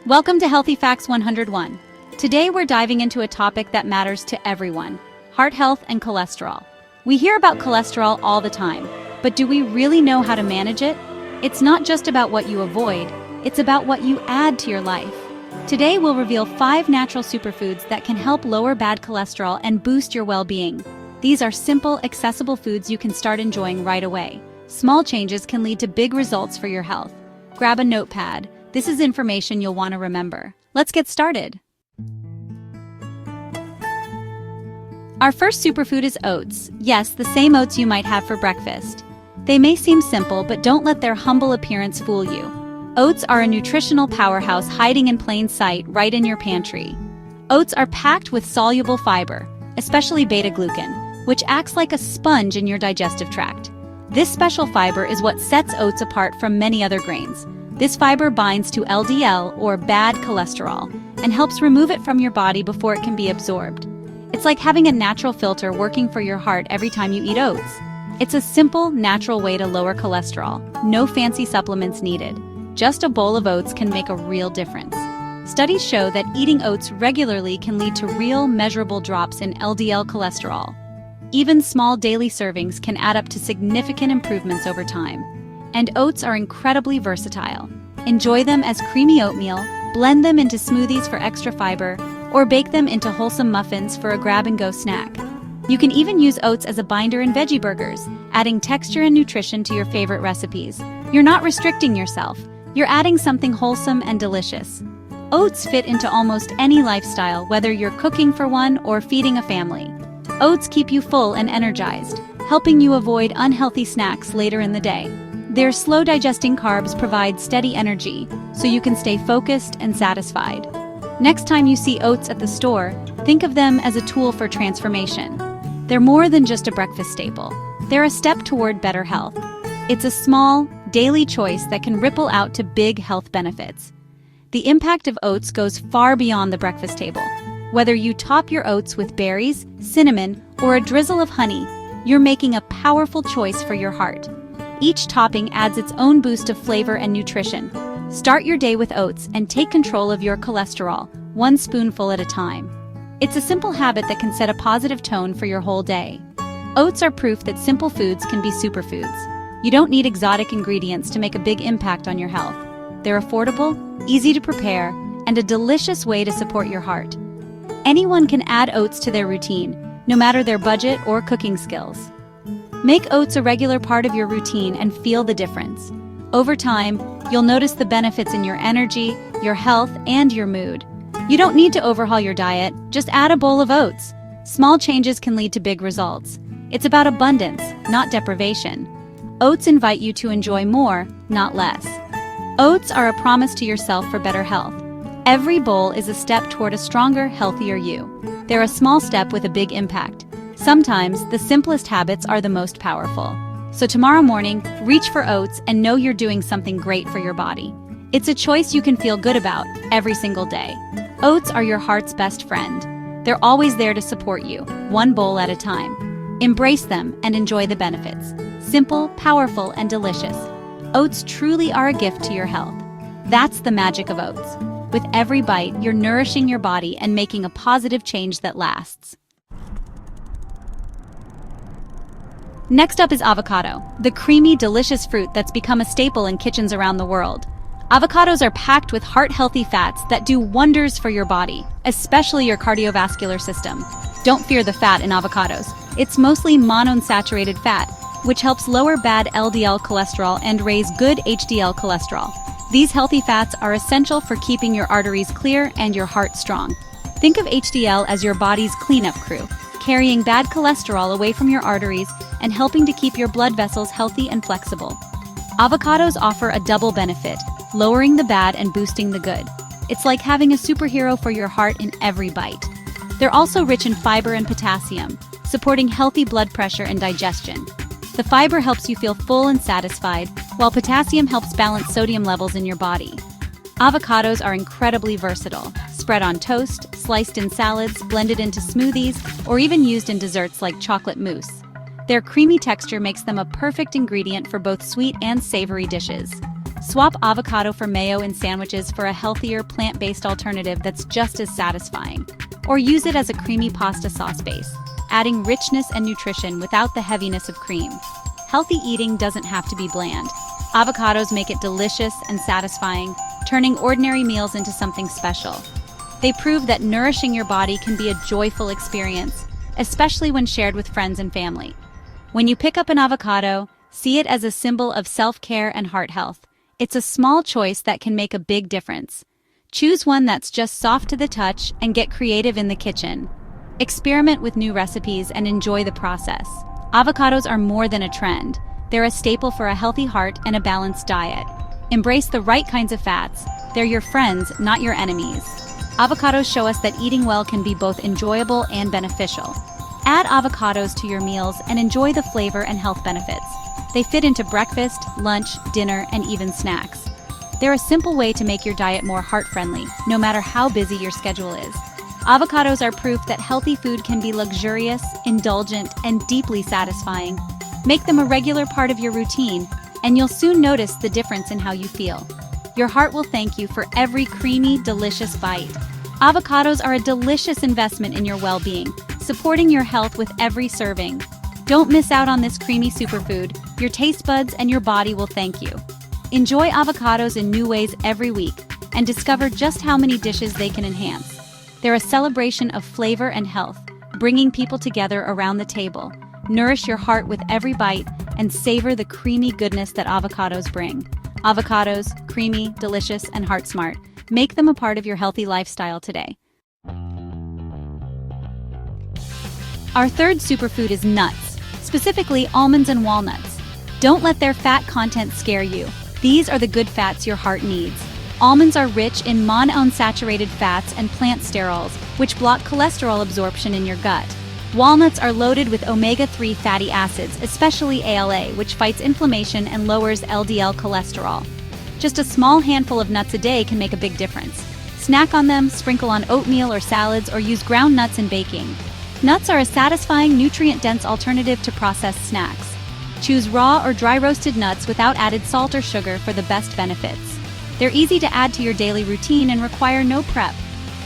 Welcome to Healthy Facts 101. Today we're diving into a topic that matters to everyone: heart health and cholesterol. We hear about cholesterol all the time, but do we really know how to manage it? It's not just about what you avoid, it's about what you add to your life. Today we'll reveal 5 natural superfoods that can help lower bad cholesterol and boost your well-being. These are simple, accessible foods you can start enjoying right away. Small changes can lead to big results for your health. Grab a notepad. This is information you'll want to remember. Let's get started. Our first superfood is oats. Yes, the same oats you might have for breakfast. They may seem simple, but don't let their humble appearance fool you. Oats are a nutritional powerhouse hiding in plain sight right in your pantry. Oats are packed with soluble fiber, especially beta-glucan, which acts like a sponge in your digestive tract. This special fiber is what sets oats apart from many other grains. This fiber binds to LDL, or bad cholesterol, and helps remove it from your body before it can be absorbed. It's like having a natural filter working for your heart every time you eat oats. It's a simple, natural way to lower cholesterol. No fancy supplements needed. Just a bowl of oats can make a real difference. Studies show that eating oats regularly can lead to real, measurable drops in LDL cholesterol. Even small daily servings can add up to significant improvements over time. And oats are incredibly versatile. Enjoy them as creamy oatmeal, blend them into smoothies for extra fiber, or bake them into wholesome muffins for a grab-and-go snack. You can even use oats as a binder in veggie burgers, adding texture and nutrition to your favorite recipes. You're not restricting yourself. You're adding something wholesome and delicious. Oats fit into almost any lifestyle, whether you're cooking for one or feeding a family. Oats keep you full and energized, helping you avoid unhealthy snacks later in the day. Their slow-digesting carbs provide steady energy, so you can stay focused and satisfied. Next time you see oats at the store, think of them as a tool for transformation. They're more than just a breakfast staple. They're a step toward better health. It's a small, daily choice that can ripple out to big health benefits. The impact of oats goes far beyond the breakfast table. Whether you top your oats with berries, cinnamon, or a drizzle of honey, you're making a powerful choice for your heart. Each topping adds its own boost of flavor and nutrition. Start your day with oats and take control of your cholesterol, one spoonful at a time. It's a simple habit that can set a positive tone for your whole day. Oats are proof that simple foods can be superfoods. You don't need exotic ingredients to make a big impact on your health. They're affordable, easy to prepare, and a delicious way to support your heart. Anyone can add oats to their routine, no matter their budget or cooking skills. Make oats a regular part of your routine and feel the difference. Over time, you'll notice the benefits in your energy, your health, and your mood. You don't need to overhaul your diet, just add a bowl of oats. Small changes can lead to big results. It's about abundance, not deprivation. Oats invite you to enjoy more, not less. Oats are a promise to yourself for better health. Every bowl is a step toward a stronger, healthier you. They're a small step with a big impact. Sometimes, the simplest habits are the most powerful. So tomorrow morning, reach for oats and know you're doing something great for your body. It's a choice you can feel good about every single day. Oats are your heart's best friend. They're always there to support you, one bowl at a time. Embrace them and enjoy the benefits. Simple, powerful, and delicious. Oats truly are a gift to your health. That's the magic of oats. With every bite, you're nourishing your body and making a positive change that lasts. Next up is avocado, the creamy, delicious fruit that's become a staple in kitchens around the world. Avocados are packed with heart-healthy fats that do wonders for your body, especially your cardiovascular system. Don't fear the fat in avocados. It's mostly monounsaturated fat, which helps lower bad LDL cholesterol and raise good HDL cholesterol. These healthy fats are essential for keeping your arteries clear and your heart strong. Think of HDL as your body's cleanup crew, carrying bad cholesterol away from your arteries and helping to keep your blood vessels healthy and flexible. Avocados offer a double benefit, lowering the bad and boosting the good. It's like having a superhero for your heart in every bite. They're also rich in fiber and potassium, supporting healthy blood pressure and digestion. The fiber helps you feel full and satisfied, while potassium helps balance sodium levels in your body. Avocados are incredibly versatile, spread on toast, sliced in salads, blended into smoothies, or even used in desserts like chocolate mousse. Their creamy texture makes them a perfect ingredient for both sweet and savory dishes. Swap avocado for mayo in sandwiches for a healthier, plant-based alternative that's just as satisfying. Or use it as a creamy pasta sauce base, adding richness and nutrition without the heaviness of cream. Healthy eating doesn't have to be bland. Avocados make it delicious and satisfying, turning ordinary meals into something special. They prove that nourishing your body can be a joyful experience, especially when shared with friends and family. When you pick up an avocado, see it as a symbol of self-care and heart health. It's a small choice that can make a big difference. Choose one that's just soft to the touch and get creative in the kitchen. Experiment with new recipes and enjoy the process. Avocados are more than a trend. They're a staple for a healthy heart and a balanced diet. Embrace the right kinds of fats. They're your friends, not your enemies. Avocados show us that eating well can be both enjoyable and beneficial. Add avocados to your meals and enjoy the flavor and health benefits. They fit into breakfast, lunch, dinner, and even snacks. They're a simple way to make your diet more heart-friendly, no matter how busy your schedule is. Avocados are proof that healthy food can be luxurious, indulgent, and deeply satisfying. Make them a regular part of your routine, and you'll soon notice the difference in how you feel. Your heart will thank you for every creamy, delicious bite. Avocados are a delicious investment in your well-being, supporting your health with every serving. Don't miss out on this creamy superfood. Your taste buds and your body will thank you. Enjoy avocados in new ways every week and discover just how many dishes they can enhance. They're a celebration of flavor and health, bringing people together around the table. Nourish your heart with every bite and savor the creamy goodness that avocados bring. Avocados, creamy, delicious, and heart-smart. Make them a part of your healthy lifestyle today. Our third superfood is nuts, specifically almonds and walnuts. Don't let their fat content scare you. These are the good fats your heart needs. Almonds are rich in monounsaturated fats and plant sterols, which block cholesterol absorption in your gut. Walnuts are loaded with omega-3 fatty acids, especially ALA, which fights inflammation and lowers LDL cholesterol. Just a small handful of nuts a day can make a big difference. Snack on them, sprinkle on oatmeal or salads, or use ground nuts in baking. Nuts are a satisfying, nutrient-dense alternative to processed snacks. Choose raw or dry-roasted nuts without added salt or sugar for the best benefits. They're easy to add to your daily routine and require no prep.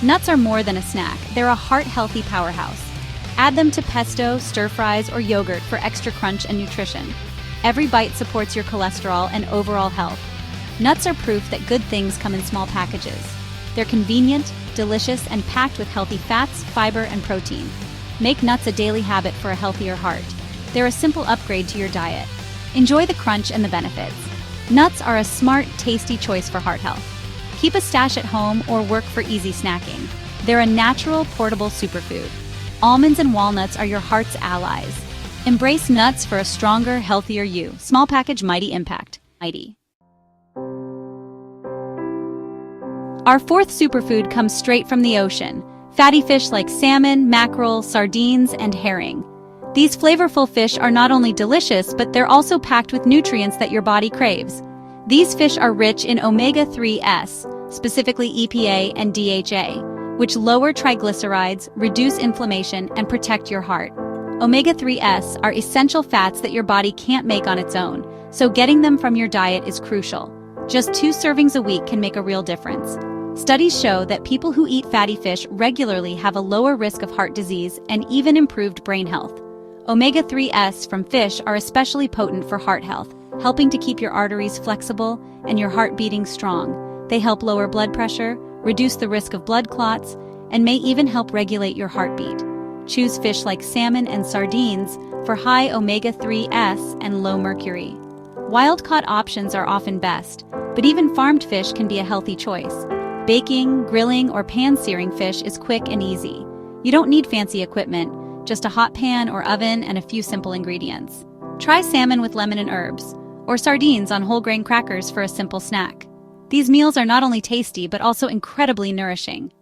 Nuts are more than a snack, they're a heart-healthy powerhouse. Add them to pesto, stir-fries, or yogurt for extra crunch and nutrition. Every bite supports your cholesterol and overall health. Nuts are proof that good things come in small packages. They're convenient, delicious, and packed with healthy fats, fiber, and protein. Make nuts a daily habit for a healthier heart. They're a simple upgrade to your diet. Enjoy the crunch and the benefits. Nuts are a smart, tasty choice for heart health. Keep a stash at home or work for easy snacking. They're a natural, portable superfood. Almonds and walnuts are your heart's allies. Embrace nuts for a stronger, healthier you. Small package, mighty impact. Mighty. Our fourth superfood comes straight from the ocean. Fatty fish like salmon, mackerel, sardines, and herring. These flavorful fish are not only delicious, but they're also packed with nutrients that your body craves. These fish are rich in omega-3s, specifically EPA and DHA, which lower triglycerides, reduce inflammation, and protect your heart. Omega-3s are essential fats that your body can't make on its own, so getting them from your diet is crucial. Just 2 servings a week can make a real difference. Studies show that people who eat fatty fish regularly have a lower risk of heart disease and even improved brain health. Omega-3s from fish are especially potent for heart health, helping to keep your arteries flexible and your heart beating strong. They help lower blood pressure, reduce the risk of blood clots, and may even help regulate your heartbeat. Choose fish like salmon and sardines for high omega-3s and low mercury. Wild-caught options are often best, but even farmed fish can be a healthy choice. Baking, grilling, or pan-searing fish is quick and easy. You don't need fancy equipment, just a hot pan or oven and a few simple ingredients. Try salmon with lemon and herbs, or sardines on whole grain crackers for a simple snack. These meals are not only tasty but also incredibly nourishing.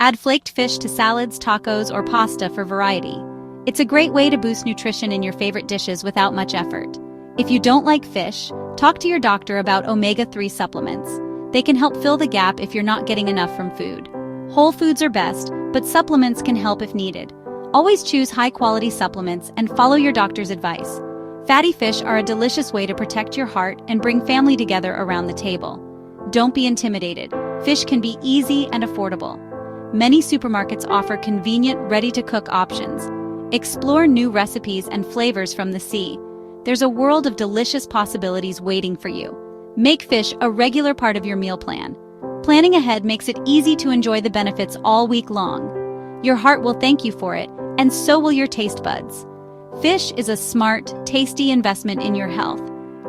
Add flaked fish to salads, tacos, or pasta for variety. It's a great way to boost nutrition in your favorite dishes without much effort. If you don't like fish, talk to your doctor about omega-3 supplements. They can help fill the gap if you're not getting enough from food. Whole foods are best, but supplements can help if needed. Always choose high-quality supplements and follow your doctor's advice. Fatty fish are a delicious way to protect your heart and bring family together around the table. Don't be intimidated. Fish can be easy and affordable. Many supermarkets offer convenient, ready-to-cook options. Explore new recipes and flavors from the sea. There's a world of delicious possibilities waiting for you. Make fish a regular part of your meal plan. Planning ahead makes it easy to enjoy the benefits all week long. Your heart will thank you for it, and so will your taste buds. Fish is a smart, tasty investment in your health.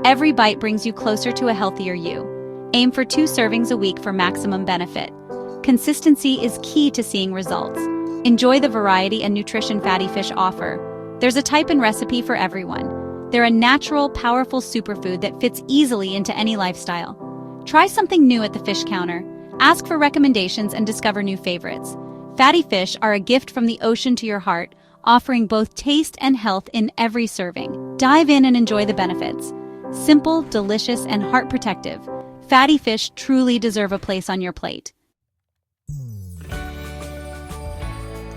Every bite brings you closer to a healthier you. Aim for 2 servings a week for maximum benefit. Consistency is key to seeing results. Enjoy the variety and nutrition fatty fish offer. There's a type and recipe for everyone. They're a natural, powerful superfood that fits easily into any lifestyle. Try something new at the fish counter. Ask for recommendations and discover new favorites. Fatty fish are a gift from the ocean to your heart, offering both taste and health in every serving. Dive in and enjoy the benefits. Simple, delicious, and heart protective. Fatty fish truly deserve a place on your plate.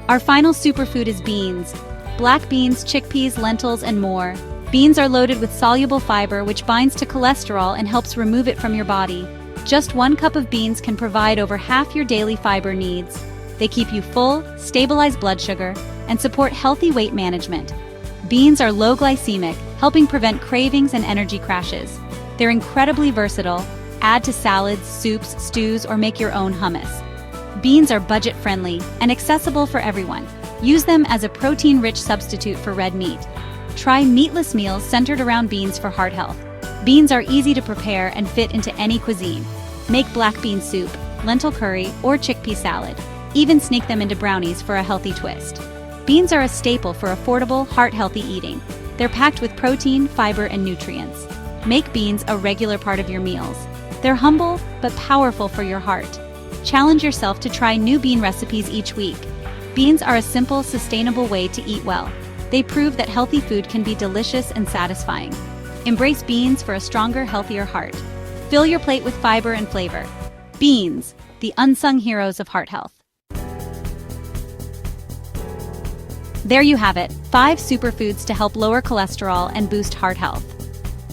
Our final superfood is beans. Black beans, chickpeas, lentils, and more. Beans are loaded with soluble fiber which binds to cholesterol and helps remove it from your body. Just 1 cup of beans can provide over half your daily fiber needs. They keep you full, stabilize blood sugar, and support healthy weight management. Beans are low glycemic, helping prevent cravings and energy crashes. They're incredibly versatile. Add to salads, soups, stews, or make your own hummus. Beans are budget-friendly and accessible for everyone. Use them as a protein-rich substitute for red meat. Try meatless meals centered around beans for heart health. Beans are easy to prepare and fit into any cuisine. Make black bean soup, lentil curry, or chickpea salad. Even sneak them into brownies for a healthy twist. Beans are a staple for affordable, heart-healthy eating. They're packed with protein, fiber, and nutrients. Make beans a regular part of your meals. They're humble, but powerful for your heart. Challenge yourself to try new bean recipes each week. Beans are a simple, sustainable way to eat well. They prove that healthy food can be delicious and satisfying. Embrace beans for a stronger, healthier heart. Fill your plate with fiber and flavor. Beans, the unsung heroes of heart health. There you have it, 5 superfoods to help lower cholesterol and boost heart health.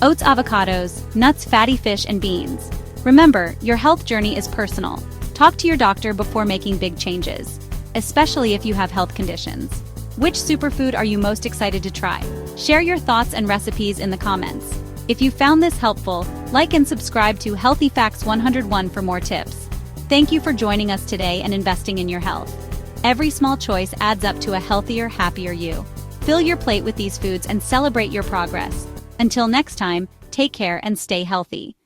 Oats, avocados, nuts, fatty fish, and beans. Remember, your health journey is personal. Talk to your doctor before making big changes, especially if you have health conditions. Which superfood are you most excited to try? Share your thoughts and recipes in the comments. If you found this helpful, like and subscribe to Healthy Facts 101 for more tips. Thank you for joining us today and investing in your health. Every small choice adds up to a healthier, happier you. Fill your plate with these foods and celebrate your progress. Until next time, take care and stay healthy.